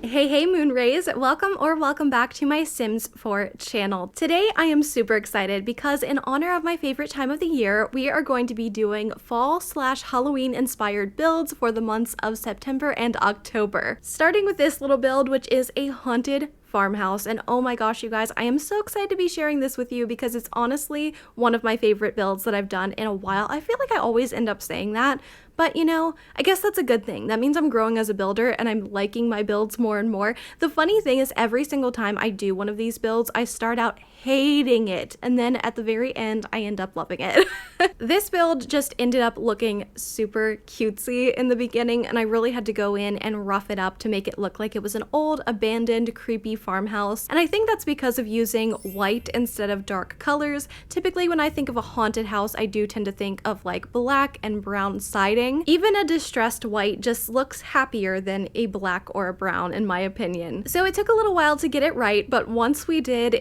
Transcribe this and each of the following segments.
Hey Moonrays, welcome back to my Sims 4 channel. Today I am super excited because in honor of my favorite time of the year, we are going to be doing fall/Halloween inspired builds for the months of September and October. Starting with this little build, which is a haunted farmhouse, and oh my gosh, you guys, I am so excited to be sharing this with you because it's honestly one of my favorite builds that I've done in a while. I feel like I always end up saying that, but you know, I guess that's a good thing. That means I'm growing as a builder and I'm liking my builds more and more. The funny thing is every single time I do one of these builds, I start out hating it, and then at the very end, I end up loving it. This build just ended up looking super cutesy in the beginning, and I really had to go in and rough it up to make it look like it was an old, abandoned, creepy farmhouse. And I think that's because of using white instead of dark colors. Typically, when I think of a haunted house, I do tend to think of like black and brown siding. Even a distressed white just looks happier than a black or a brown, in my opinion. So it took a little while to get it right, but once we did,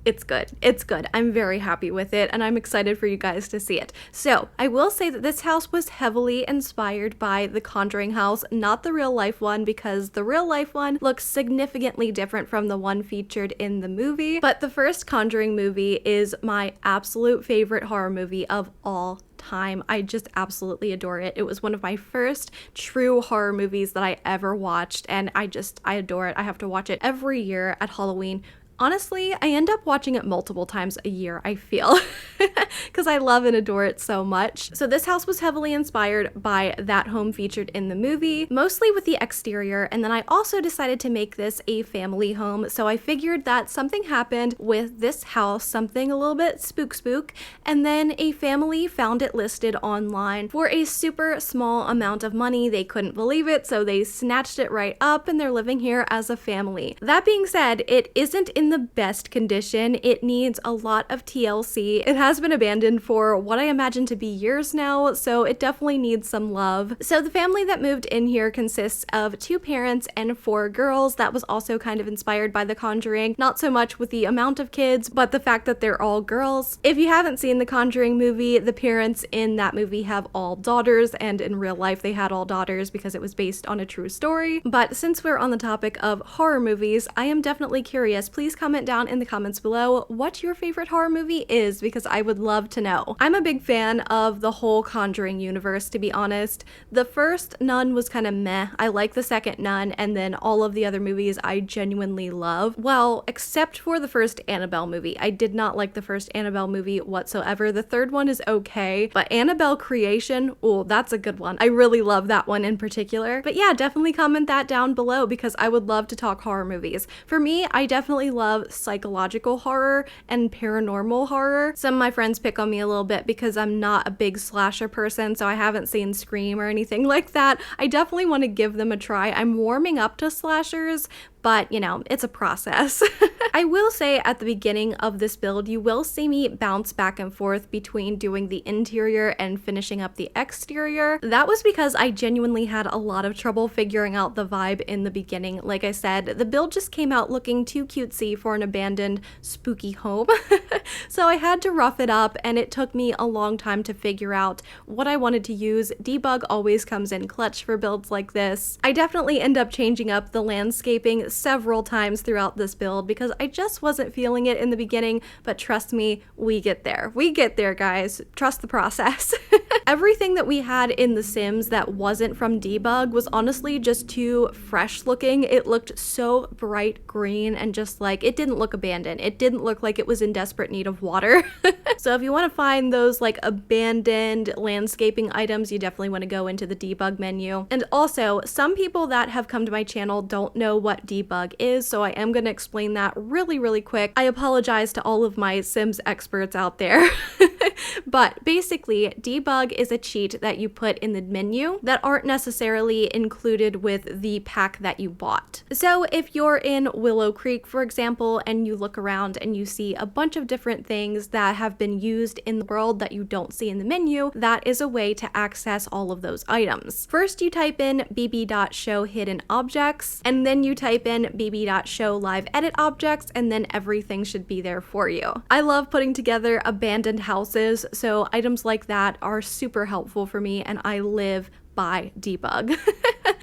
it's good. It's good. I'm very happy with it, and I'm excited for you guys to see it. So I will say that this house was heavily inspired by the Conjuring house, not the real life one, because the real life one looks significantly different from the one featured in the movie. But the first Conjuring movie is my absolute favorite horror movie of all time. I just absolutely adore it. It was one of my first true horror movies that I ever watched, and I adore it. I have to watch it every year at Halloween. Honestly, I end up watching it multiple times a year, I feel, because I love and adore it so much. So this house was heavily inspired by that home featured in the movie, mostly with the exterior, and then I also decided to make this a family home, so I figured that something happened with this house, something a little bit spook, and then a family found it listed online for a super small amount of money. They couldn't believe it, so they snatched it right up, and they're living here as a family. That being said, it isn't in the best condition. It needs a lot of TLC. It has been abandoned for what I imagine to be years now, so it definitely needs some love. So the family that moved in here consists of 2 parents and 4 girls. That was also kind of inspired by The Conjuring, not so much with the amount of kids, but the fact that they're all girls. If you haven't seen The Conjuring movie, the parents in that movie have all daughters, and in real life they had all daughters because it was based on a true story. But since we're on the topic of horror movies, I am definitely curious. Please comment down in the comments below what your favorite horror movie is, because I would love to know. I'm a big fan of the whole Conjuring universe, to be honest. The first Nun was kind of meh. I like the second Nun, and then all of the other movies I genuinely love. Well, except for the first Annabelle movie. I did not like the first Annabelle movie whatsoever. The third one is okay, but Annabelle Creation, oh, that's a good one. I really love that one in particular. But yeah, definitely comment that down below because I would love to talk horror movies. For me, I definitely love psychological horror and paranormal horror. Some of my friends pick on me a little bit because I'm not a big slasher person, so I haven't seen Scream or anything like that. I definitely want to give them a try. I'm warming up to slashers, but you know, it's a process. I will say at the beginning of this build, you will see me bounce back and forth between doing the interior and finishing up the exterior. That was because I genuinely had a lot of trouble figuring out the vibe in the beginning. Like I said, the build just came out looking too cutesy for an abandoned, spooky home. So I had to rough it up, and it took me a long time to figure out what I wanted to use. Debug always comes in clutch for builds like this. I definitely end up changing up the landscaping several times throughout this build because I just wasn't feeling it in the beginning, but trust me, we get there. We get there, guys. Trust the process. Everything that we had in The Sims that wasn't from Debug was honestly just too fresh looking. It looked so bright green and just like, it didn't look abandoned. It didn't look like it was in desperate need of water. So if you want to find those like abandoned landscaping items, you definitely want to go into the Debug menu. And also, some people that have come to my channel don't know what Debug is, so I am going to explain that really quick. I apologize to all of my Sims experts out there. But basically, debug is a cheat that you put in the menu that aren't necessarily included with the pack that you bought. So if you're in Willow Creek, for example, and you look around and you see a bunch of different things that have been used in the world that you don't see in the menu, that is a way to access all of those items. First, you type in bb.show hidden objects, and then you type in bb.show live edit objects, and then everything should be there for you. I love putting together abandoned houses, so items like that are super helpful for me, and I live by debug.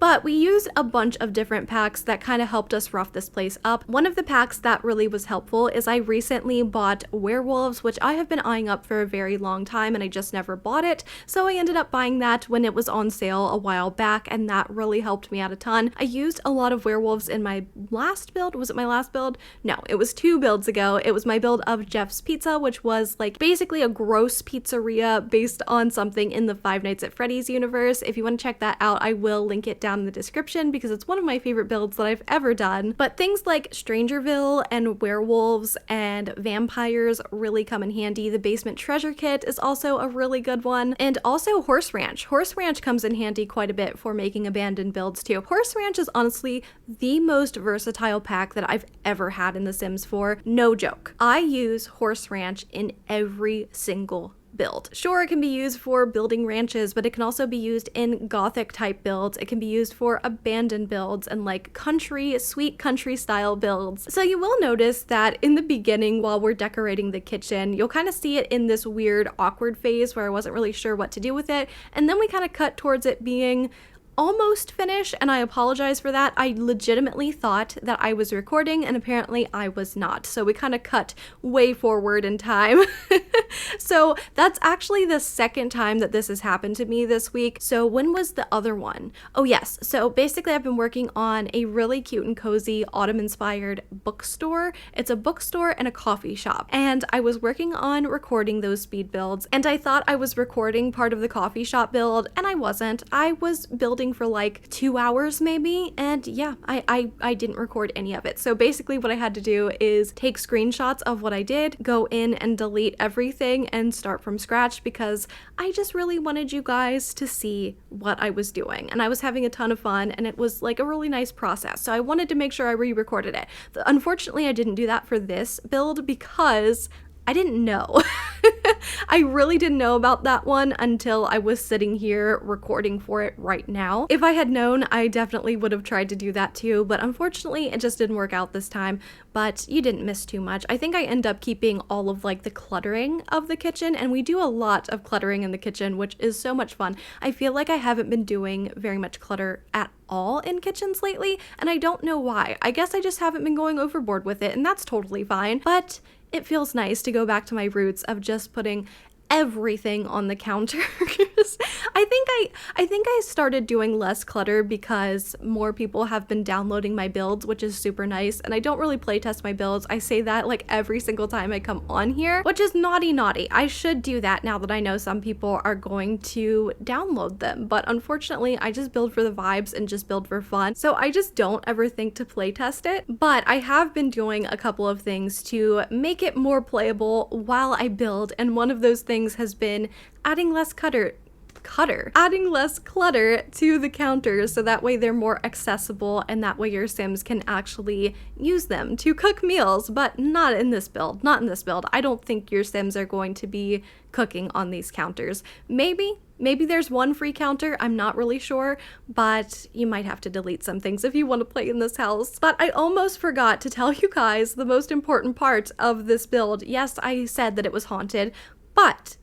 But we used a bunch of different packs that kind of helped us rough this place up. One of the packs that really was helpful is I recently bought werewolves, which I have been eyeing up for a very long time and I just never bought it. So I ended up buying that when it was on sale a while back, and that really helped me out a ton. I used a lot of werewolves in my last build. Was it my last build? No, it was 2 builds ago. It was my build of Jeff's Pizza, which was like basically a gross pizzeria based on something in the Five Nights at Freddy's universe. If you want to check that out, I will link it down in the description because it's one of my favorite builds that I've ever done. But things like Strangerville and werewolves and vampires really come in handy. The basement treasure kit is also a really good one. And also Horse Ranch. Horse Ranch comes in handy quite a bit for making abandoned builds too. Horse Ranch is honestly the most versatile pack that I've ever had in The Sims 4. No joke. I use Horse Ranch in every single build. Sure, it can be used for building ranches, but it can also be used in gothic type builds. It can be used for abandoned builds and like country, sweet country style builds. So you will notice that in the beginning while we're decorating the kitchen, you'll kind of see it in this weird awkward phase where I wasn't really sure what to do with it. And then we kind of cut towards it being almost finished, and I apologize for that. I legitimately thought that I was recording and apparently I was not. So we kind of cut way forward in time. So that's actually the second time that this has happened to me this week. So when was the other one? Oh yes. So basically I've been working on a really cute and cozy autumn inspired bookstore. It's a bookstore and a coffee shop. And I was working on recording those speed builds, and I thought I was recording part of the coffee shop build, and I wasn't. I was building for like 2 hours maybe, and yeah, I didn't record any of it. So basically what I had to do is take screenshots of what I did, go in and delete everything and start from scratch because I just really wanted you guys to see what I was doing, and I was having a ton of fun, and it was like a really nice process. So I wanted to make sure I re-recorded it. Unfortunately, I didn't do that for this build because I didn't know. I really didn't know about that one until I was sitting here recording for it right now. If I had known, I definitely would have tried to do that too, but unfortunately it just didn't work out this time. But you didn't miss too much. I think I end up keeping all of like the cluttering of the kitchen, and we do a lot of cluttering in the kitchen, which is so much fun. I feel like I haven't been doing very much clutter at all in kitchens lately, and I don't know why. I guess I just haven't been going overboard with it, and that's totally fine. But it feels nice to go back to my roots of just putting everything on the counters. I think I started doing less clutter because more people have been downloading my builds, which is super nice, and I don't really playtest my builds. I say that like every single time I come on here, which is naughty. I should do that now that I know some people are going to download them, but unfortunately I just build for the vibes and just build for fun, so I just don't ever think to playtest it. But I have been doing a couple of things to make it more playable while I build, and one of those things has been adding less clutter to the counters, so that way they're more accessible and that way your Sims can actually use them to cook meals. But not in this build. I don't think your Sims are going to be cooking on these counters. Maybe there's one free counter, I'm not really sure, but you might have to delete some things if you want to play in this house. But I almost forgot to tell you guys the most important part of this build. Yes, I said that it was haunted, but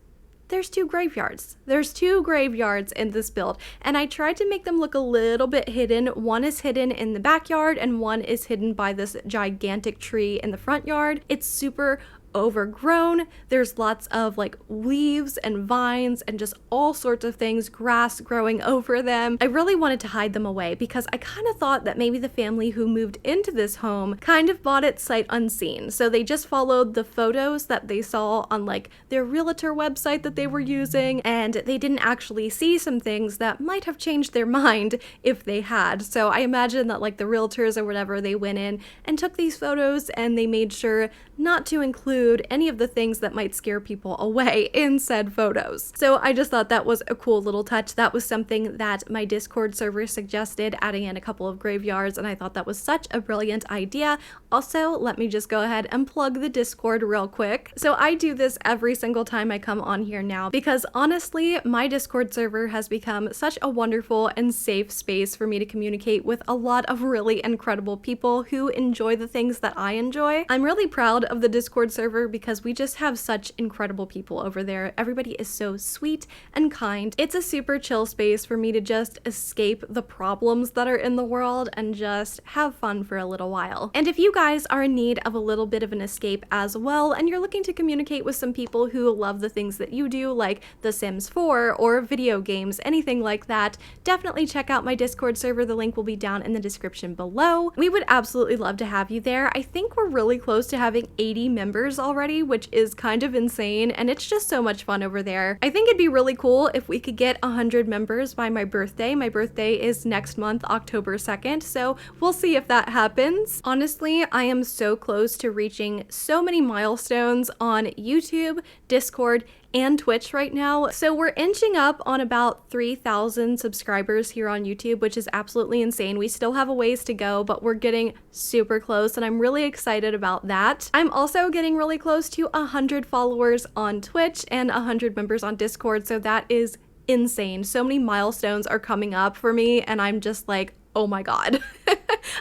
there's 2 graveyards. There's 2 graveyards in this build, and I tried to make them look a little bit hidden. One is hidden in the backyard, and one is hidden by this gigantic tree in the front yard. It's super overgrown. There's lots of like leaves and vines and just all sorts of things, grass growing over them. I really wanted to hide them away because I kind of thought that maybe the family who moved into this home kind of bought it sight unseen. So they just followed the photos that they saw on like their realtor website that they were using, and they didn't actually see some things that might have changed their mind if they had. So I imagine that like the realtors or whatever, they went in and took these photos and they made sure not to include any of the things that might scare people away in said photos. So I just thought that was a cool little touch. That was something that my Discord server suggested, adding in a couple of graveyards, and I thought that was such a brilliant idea. Also, let me just go ahead and plug the Discord real quick. So I do this every single time I come on here now because honestly, my Discord server has become such a wonderful and safe space for me to communicate with a lot of really incredible people who enjoy the things that I enjoy. I'm really proud of the Discord server server because we just have such incredible people over there. Everybody is so sweet and kind. It's a super chill space for me to just escape the problems that are in the world and just have fun for a little while. And if you guys are in need of a little bit of an escape as well, and you're looking to communicate with some people who love the things that you do, like The Sims 4 or video games, anything like that, definitely check out my Discord server. The link will be down in the description below. We would absolutely love to have you there. I think we're really close to having 80 members already, which is kind of insane, and it's just so much fun over there. I think it'd be really cool if we could get 100 members by my birthday. My birthday is next month, October 2nd, so we'll see if that happens. Honestly, I am so close to reaching so many milestones on YouTube, Discord, and Twitch right now. So we're inching up on about 3,000 subscribers here on YouTube, which is absolutely insane. We still have a ways to go, but we're getting super close, and I'm really excited about that. I'm also getting really close to 100 followers on Twitch and 100 members on Discord, so that is insane. So many milestones are coming up for me, and I'm just like, oh my god.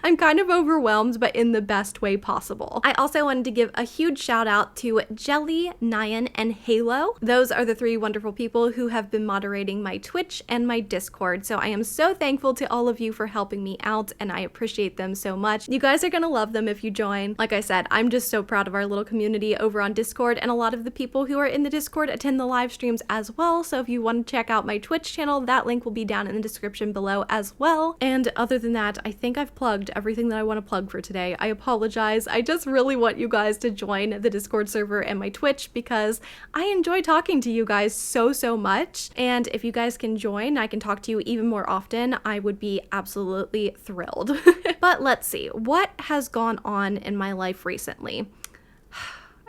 I'm kind of overwhelmed, but in the best way possible. I also wanted to give a huge shout out to Jelly, Nyan, and Halo. Those are the 3 wonderful people who have been moderating my Twitch and my Discord, so I am so thankful to all of you for helping me out, and I appreciate them so much. You guys are gonna love them if you join. Like I said, I'm just so proud of our little community over on Discord, and a lot of the people who are in the Discord attend the live streams as well, so if you want to check out my Twitch channel, that link will be down in the description below as well. And other than that, I think I've plugged everything that I want to plug for today. I apologize. I just really want you guys to join the Discord server and my Twitch because I enjoy talking to you guys so much. And if you guys can join, I can talk to you even more often. I would be absolutely thrilled. But let's see, what has gone on in my life recently?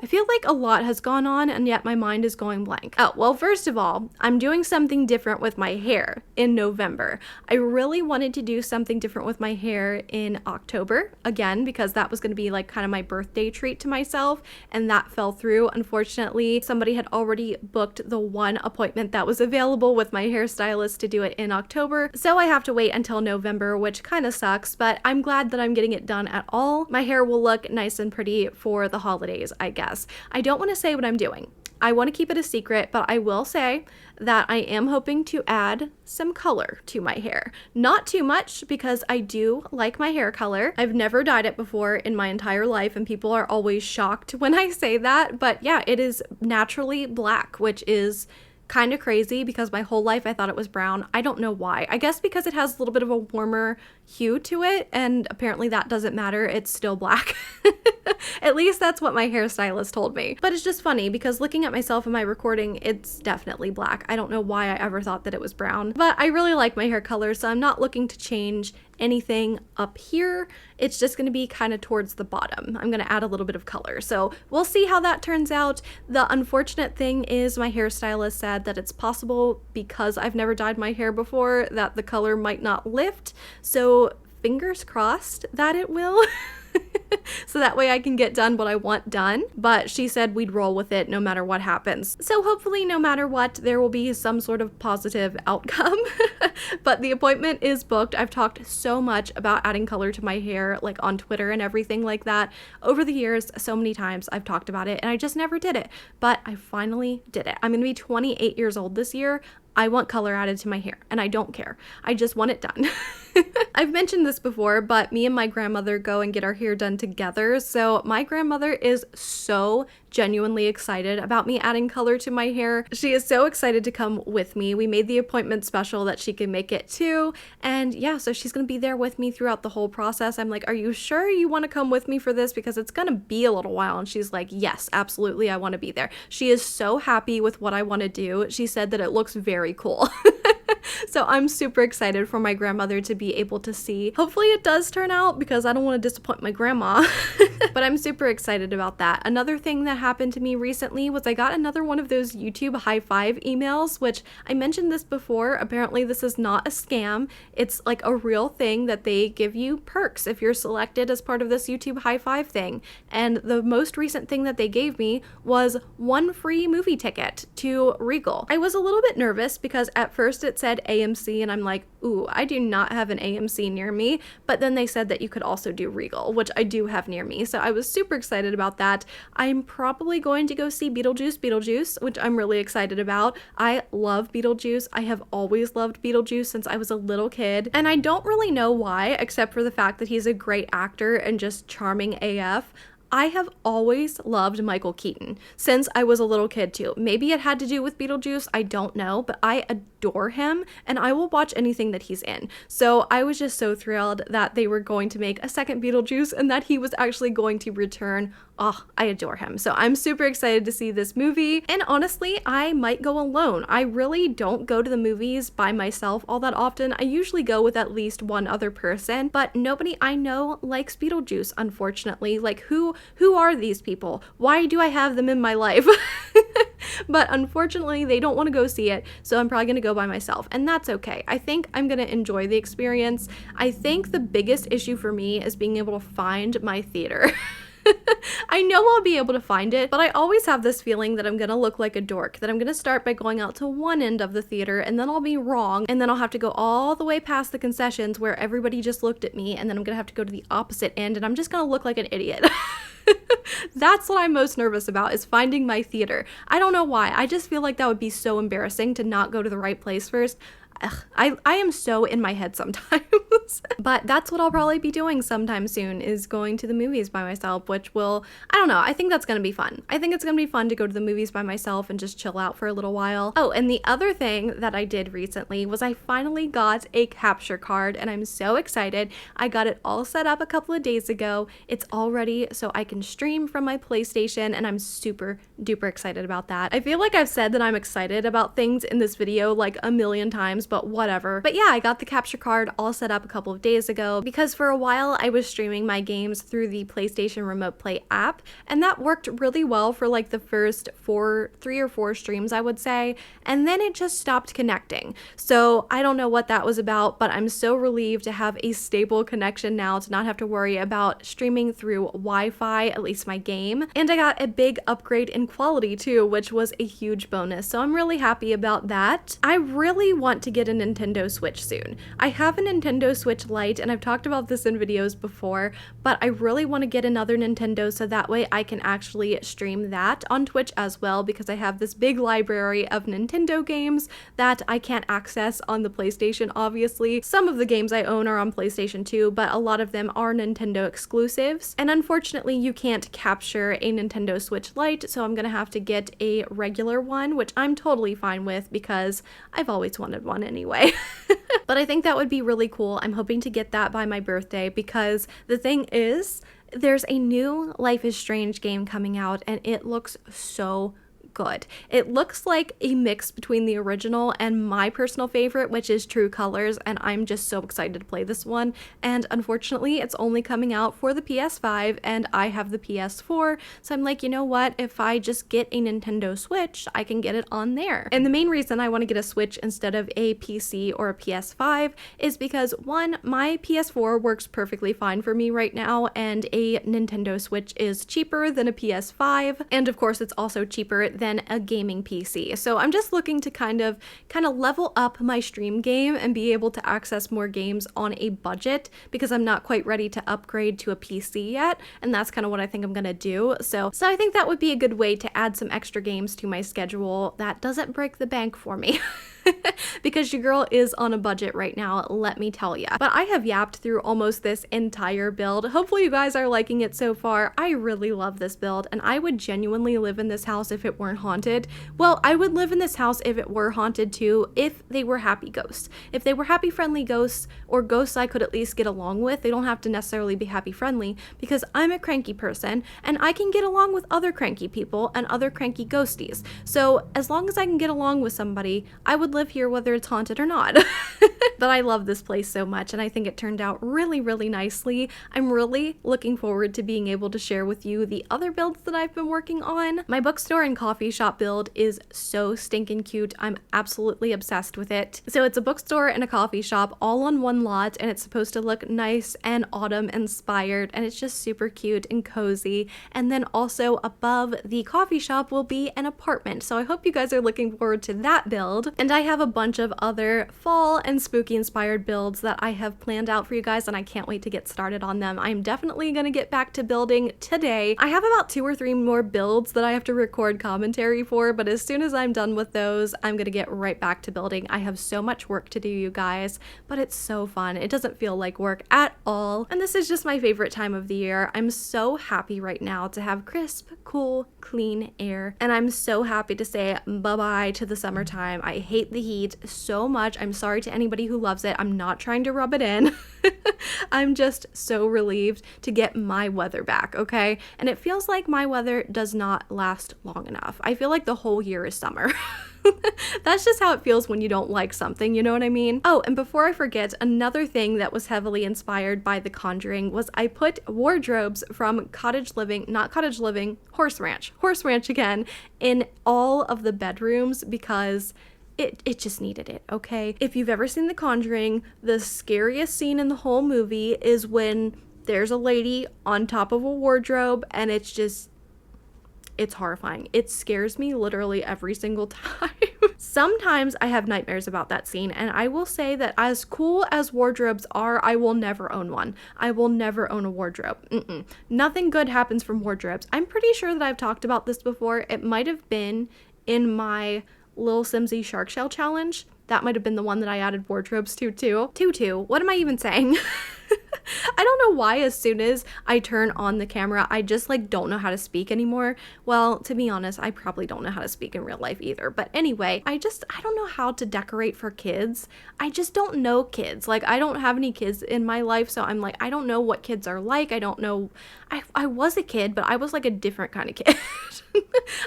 I feel like a lot has gone on, and yet my mind is going blank. Oh, well, first of all, I'm doing something different with my hair in November. I really wanted to do something different with my hair in October, again, because that was going to be like kind of my birthday treat to myself, and that fell through. Unfortunately, somebody had already booked the one appointment that was available with my hairstylist to do it in October, so I have to wait until November, which kind of sucks, but I'm glad that I'm getting it done at all. My hair will look nice and pretty for the holidays, I guess. I don't want to say what I'm doing. I want to keep it a secret, but I will say that I am hoping to add some color to my hair. Not too much, because I do like my hair color. I've never dyed it before in my entire life, and people are always shocked when I say that, but yeah, it is naturally black, which is kind of crazy because my whole life I thought it was brown. I don't know why. I guess because it has a little bit of a warmer hue to it, and apparently that doesn't matter. It's still black. At least that's what my hairstylist told me. But it's just funny because looking at myself in my recording, it's definitely black. I don't know why I ever thought that it was brown, but I really like my hair color, so I'm not looking to change anything up here. It's just going to be kind of towards the bottom. I'm going to add a little bit of color, so we'll see how that turns out. The unfortunate thing is my hairstylist said that it's possible, because I've never dyed my hair before, that the color might not lift, so fingers crossed that it will. So that way I can get done what I want done. But she said we'd roll with it no matter what happens. So hopefully no matter what, there will be some sort of positive outcome. But the appointment is booked. I've talked so much about adding color to my hair, like on Twitter and everything like that. Over the years, so many times I've talked about it, and I just never did it. But I finally did it. I'm gonna be 28 years old this year. I want color added to my hair, and I don't care. I just want it done. I've mentioned this before, but me and my grandmother go and get our hair done together. So my grandmother is so genuinely excited about me adding color to my hair. She is so excited to come with me. We made the appointment special that she can make it too. And yeah, so she's gonna be there with me throughout the whole process. I'm like, are you sure you want to come with me for this? Because it's gonna be a little while. And she's like, yes, absolutely, I want to be there. She is so happy with what I want to do. She said that it looks very cool. So I'm super excited for my grandmother to be able to see. Hopefully it does turn out, because I don't want to disappoint my grandma. But I'm super excited about that. Another thing that happened to me recently was I got another one of those YouTube high five emails, which I mentioned this before. Apparently this is not a scam. It's like a real thing that they give you perks if you're selected as part of this YouTube high five thing. And the most recent thing that they gave me was one free movie ticket to Regal. I was a little bit nervous because at first it said said AMC, and I'm like, ooh, I do not have an AMC near me. But then they said that you could also do Regal, which I do have near me. So I was super excited about that. I'm probably going to go see Beetlejuice, which I'm really excited about. I love Beetlejuice. I have always loved Beetlejuice since I was a little kid. And I don't really know why, except for the fact that he's a great actor and just charming AF. I have always loved Michael Keaton since I was a little kid too. Maybe it had to do with Beetlejuice, I don't know, but I adore him and I will watch anything that he's in. So I was just so thrilled that they were going to make a second Beetlejuice and that he was actually going to return. Oh, I adore him. So I'm super excited to see this movie. And honestly, I might go alone. I really don't go to the movies by myself all that often. I usually go with at least one other person, but nobody I know likes Beetlejuice, unfortunately. Like, who are these people? Why do I have them in my life? But unfortunately, they don't want to go see it, so I'm probably going to go by myself, and that's okay. I think I'm going to enjoy the experience. I think the biggest issue for me is being able to find my theater. I know I'll be able to find it, but I always have this feeling that I'm gonna look like a dork, that I'm gonna start by going out to one end of the theater and then I'll be wrong, and then I'll have to go all the way past the concessions where everybody just looked at me, and then I'm gonna have to go to the opposite end and I'm just gonna look like an idiot. That's what I'm most nervous about, is finding my theater. I don't know why. I just feel like that would be so embarrassing to not go to the right place first. Ugh, I am so in my head sometimes. But that's what I'll probably be doing sometime soon, is going to the movies by myself, which will, I don't know, I think that's gonna be fun. I think it's gonna be fun to go to the movies by myself and just chill out for a little while. Oh, and the other thing that I did recently was I finally got a capture card, and I'm so excited. I got it all set up a couple of days ago. It's all ready so I can stream from my PlayStation, and I'm super duper excited about that. I feel like I've said that I'm excited about things in this video like a million times, but whatever. But yeah, I got the capture card all set up a couple of days ago because for a while I was streaming my games through the PlayStation Remote Play app, and that worked really well for like the first 3 or 4 streams, I would say, and then it just stopped connecting. So I don't know what that was about, but I'm so relieved to have a stable connection now, to not have to worry about streaming through Wi-Fi, at least my game. And I got a big upgrade in quality too, which was a huge bonus, so I'm really happy about that. I really want to get a Nintendo Switch soon. I have a Nintendo Switch Lite, and I've talked about this in videos before, but I really want to get another Nintendo so that way I can actually stream that on Twitch as well, because I have this big library of Nintendo games that I can't access on the PlayStation, obviously. Some of the games I own are on PlayStation 2, but a lot of them are Nintendo exclusives, and unfortunately you can't capture a Nintendo Switch Lite, so I'm gonna have to get a regular one, which I'm totally fine with because I've always wanted one anyway. But I think that would be really cool. I'm hoping to get that by my birthday, because the thing is, there's a new Life is Strange game coming out and it looks so good. It looks like a mix between the original and my personal favorite, which is True Colors, and I'm just so excited to play this one. And unfortunately, it's only coming out for the PS5 and I have the PS4, so I'm like, you know what, if I just get a Nintendo Switch, I can get it on there. And the main reason I want to get a Switch instead of a PC or a PS5 is because, one, my PS4 works perfectly fine for me right now, and a Nintendo Switch is cheaper than a PS5, and of course it's also cheaper than a gaming PC. So I'm just looking to kind of level up my stream game and be able to access more games on a budget, because I'm not quite ready to upgrade to a PC yet, and that's kind of what I think I'm gonna do. So I think that would be a good way to add some extra games to my schedule that doesn't break the bank for me. Because your girl is on a budget right now, let me tell ya. But I have yapped through almost this entire build. Hopefully you guys are liking it so far. I really love this build, and I would genuinely live in this house if it weren't haunted. Well, I would live in this house if it were haunted too, if they were happy ghosts. If they were happy friendly ghosts, or ghosts I could at least get along with. They don't have to necessarily be happy friendly, because I'm a cranky person and I can get along with other cranky people and other cranky ghosties. So as long as I can get along with somebody, I would live here whether it's haunted or not. But I love this place so much, and I think it turned out really, really nicely. I'm really looking forward to being able to share with you the other builds that I've been working on. My bookstore and coffee shop build is so stinking cute. I'm absolutely obsessed with it. So it's a bookstore and a coffee shop all on one lot, and it's supposed to look nice and autumn inspired, and it's just super cute and cozy. And then also above the coffee shop will be an apartment. So I hope you guys are looking forward to that build. And I I have a bunch of other fall and spooky inspired builds that I have planned out for you guys, and I can't wait to get started on them. I'm definitely gonna get back to building today. I have about 2 or 3 more builds that I have to record commentary for, but as soon as I'm done with those, I'm gonna get right back to building. I have so much work to do, you guys, but it's so fun. It doesn't feel like work at all, and this is just my favorite time of the year. I'm so happy right now to have crisp, cool, clean air, and I'm so happy to say bye-bye to the summertime. I hate the heat so much. I'm sorry to anybody who loves it. I'm not trying to rub it in. I'm just so relieved to get my weather back, okay? And it feels like my weather does not last long enough. I feel like the whole year is summer. That's just how it feels when you don't like something, you know what I mean? Oh, and before I forget, another thing that was heavily inspired by The Conjuring was I put wardrobes from Horse Ranch again, in all of the bedrooms because it just needed it, okay? If you've ever seen The Conjuring, the scariest scene in the whole movie is when there's a lady on top of a wardrobe, and it's horrifying. It scares me literally every single time. Sometimes I have nightmares about that scene, and I will say that as cool as wardrobes are, I will never own one. I will never own a wardrobe. Nothing good happens from wardrobes. I'm pretty sure that I've talked about this before. It might have been in my Little Simsy Shark Shell challenge. That might have been the one that I added wardrobes to too. What am I even saying? I don't know why as soon as I turn on the camera, I just like don't know how to speak anymore. Well, to be honest, I probably don't know how to speak in real life either. But anyway, I don't know how to decorate for kids. I just don't know kids. Like, I don't have any kids in my life, so I'm like, I don't know what kids are like. I don't know. I was a kid, but I was like a different kind of kid.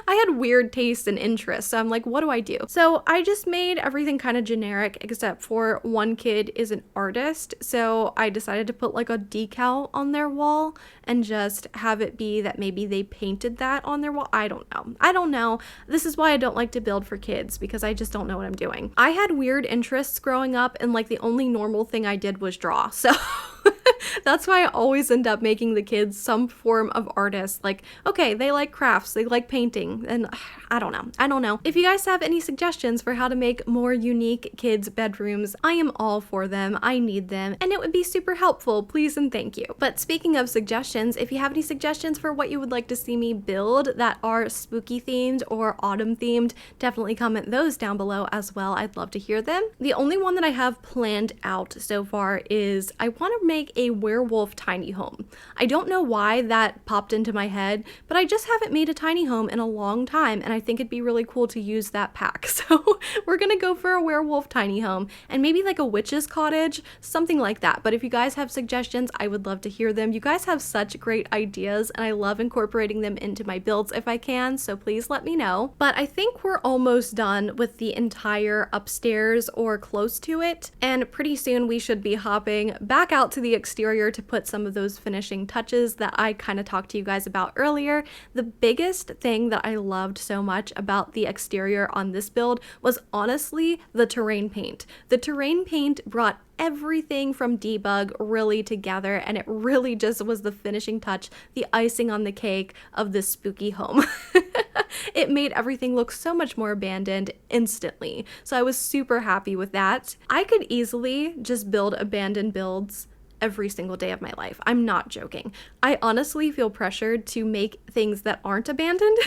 I had weird tastes and interests, so I'm like, what do I do? So I just made everything kind of generic, except for one kid is an artist, so I decided to put like a decal on their wall and just have it be that maybe they painted that on their wall. I don't know. This is why I don't like to build for kids, because I just don't know what I'm doing. I had weird interests growing up, and like the only normal thing I did was draw, so that's why I always end up making the kids some form of artist. Like, okay, they like crafts, they like painting, and I don't know. If you guys have any suggestions for how to make more unique kids' bedrooms, I am all for them. I need them, and it would be super helpful. Please and thank you. But speaking of suggestions, if you have any suggestions for what you would like to see me build that are spooky themed or autumn themed, definitely comment those down below as well. I'd love to hear them. The only one that I have planned out so far is I want to make a werewolf tiny home. I don't know why that popped into my head, but I just haven't made a tiny home in a long time, and I think it'd be really cool to use that pack. So we're gonna go for a werewolf tiny home, and maybe like a witch's cottage, something like that. But if you guys have suggestions, I would love to hear them. You guys have such great ideas, and I love incorporating them into my builds if I can, so please let me know. But I think we're almost done with the entire upstairs or close to it, and pretty soon we should be hopping back out to the exterior to put some of those finishing touches that I kind of talked to you guys about earlier. The biggest thing that I loved so much about the exterior on this build was honestly the terrain paint. The terrain paint brought everything from debug really together, and it really just was the finishing touch, the icing on the cake of this spooky home. It made everything look so much more abandoned instantly, so I was super happy with that. I could easily just build abandoned builds every single day of my life. I'm not joking. I honestly feel pressured to make things that aren't abandoned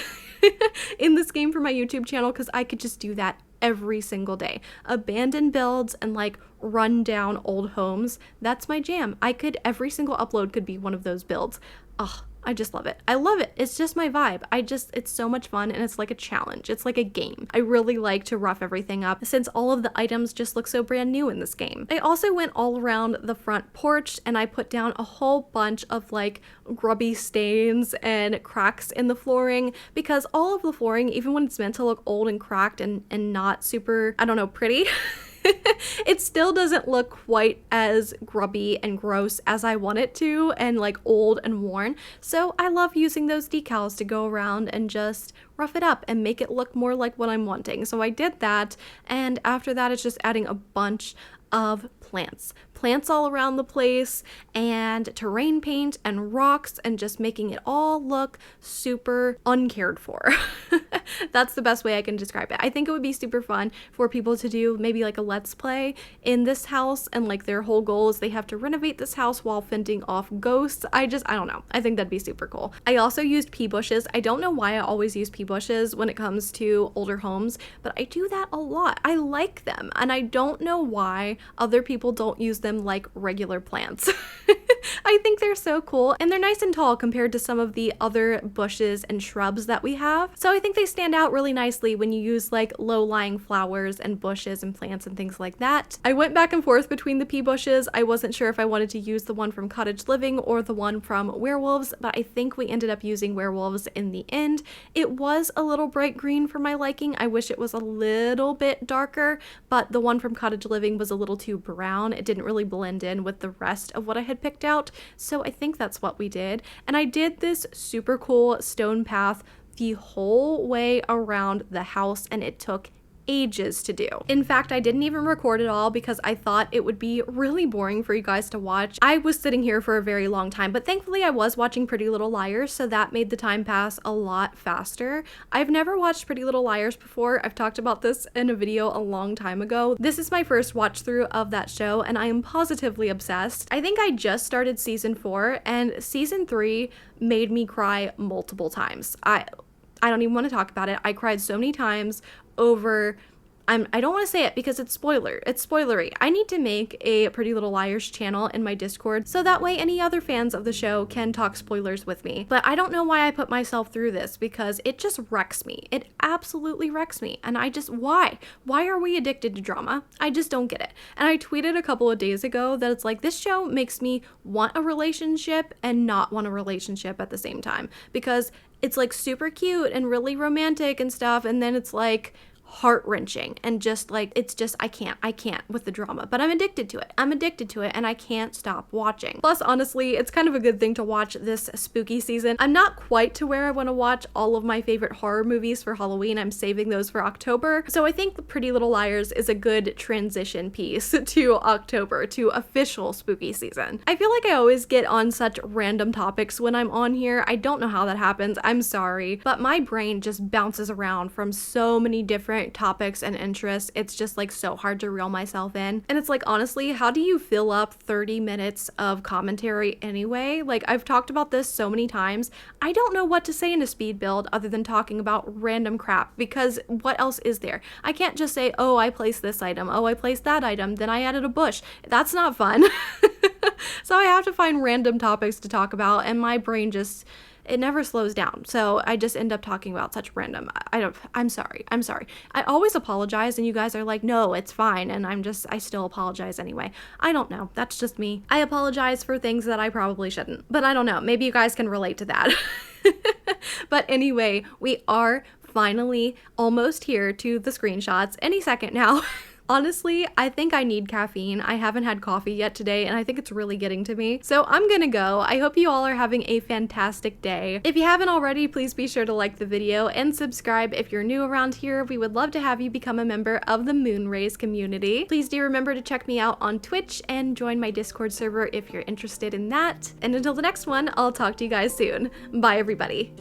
in this game for my YouTube channel, because I could just do that every single day. Abandoned builds and like run down old homes, that's my jam. Every single upload could be one of those builds. Ugh, I just love it. I love it. It's just my vibe. It's so much fun, and it's like a challenge. It's like a game. I really like to rough everything up since all of the items just look so brand new in this game. I also went all around the front porch, and I put down a whole bunch of like grubby stains and cracks in the flooring, because all of the flooring, even when it's meant to look old and cracked and not super, I don't know, pretty, it still doesn't look quite as grubby and gross as I want it to, and like old and worn. So I love using those decals to go around and just rough it up and make it look more like what I'm wanting. So I did that, and after that it's just adding a bunch of plants all around the place, and terrain paint and rocks, and just making it all look super uncared for. That's the best way I can describe it. I think it would be super fun for people to do maybe like a let's play in this house, and like their whole goal is they have to renovate this house while fending off ghosts. I don't know. I think that'd be super cool. I also used pea bushes. I don't know why I always use pea bushes when it comes to older homes, but I do that a lot. I like them, and I don't know why other people don't use them like regular plants. I think they're so cool, and they're nice and tall compared to some of the other bushes and shrubs that we have. So I think they stand out really nicely when you use like low-lying flowers and bushes and plants and things like that. I went back and forth between the pea bushes. I wasn't sure if I wanted to use the one from Cottage Living or the one from Werewolves, but I think we ended up using Werewolves in the end. It was a little bright green for my liking. I wish it was a little bit darker, but the one from Cottage Living was a little too brown. It didn't really blend in with the rest of what I had picked out, so I think that's what we did. And I did this super cool stone path the whole way around the house, and it took ages to do. In fact, I didn't even record it all because I thought it would be really boring for you guys to watch. I was sitting here for a very long time, but thankfully I was watching Pretty Little Liars, so that made the time pass a lot faster. I've never watched Pretty Little Liars before. I've talked about this in a video a long time ago. This is my first watch through of that show, and I am positively obsessed. I think I just started season 4, and season 3 made me cry multiple times. I don't even want to talk about it. I cried so many times over, I don't want to say it because it's spoilery. I need to make a Pretty Little Liars channel in my Discord so that way any other fans of the show can talk spoilers with me. But I don't know why I put myself through this, because it just wrecks me. It absolutely wrecks me. And why? Why are we addicted to drama? I just don't get it. And I tweeted a couple of days ago that it's like, this show makes me want a relationship and not want a relationship at the same time, because it's like super cute and really romantic and stuff, and then it's like heart-wrenching and just like, it's just, I can't with the drama, but I'm addicted to it and I can't stop watching. Plus, honestly, it's kind of a good thing to watch this spooky season. I'm not quite to where I want to watch all of my favorite horror movies for Halloween. I'm saving those for October, so I think Pretty Little Liars is a good transition piece to October, to official spooky season. I feel like I always get on such random topics when I'm on here. I don't know how that happens, I'm sorry, but my brain just bounces around from so many different topics and interests. It's just like so hard to reel myself in. And it's like, honestly, how do you fill up 30 minutes of commentary anyway? Like, I've talked about this so many times. I don't know what to say in a speed build other than talking about random crap, because what else is there? I can't just say, oh, I placed this item, oh, I placed that item, then I added a bush. That's not fun. So I have to find random topics to talk about, and my brain just, it never slows down. So I just end up talking about such random, I'm sorry. I always apologize and you guys are like, no, it's fine. And I still apologize anyway. I don't know. That's just me. I apologize for things that I probably shouldn't, but I don't know. Maybe you guys can relate to that. But anyway, we are finally almost here to the screenshots any second now. Honestly, I think I need caffeine. I haven't had coffee yet today, and I think it's really getting to me. So I'm gonna go. I hope you all are having a fantastic day. If you haven't already, please be sure to like the video and subscribe if you're new around here. We would love to have you become a member of the Moonrays community. Please do remember to check me out on Twitch and join my Discord server if you're interested in that. And until the next one, I'll talk to you guys soon. Bye, everybody.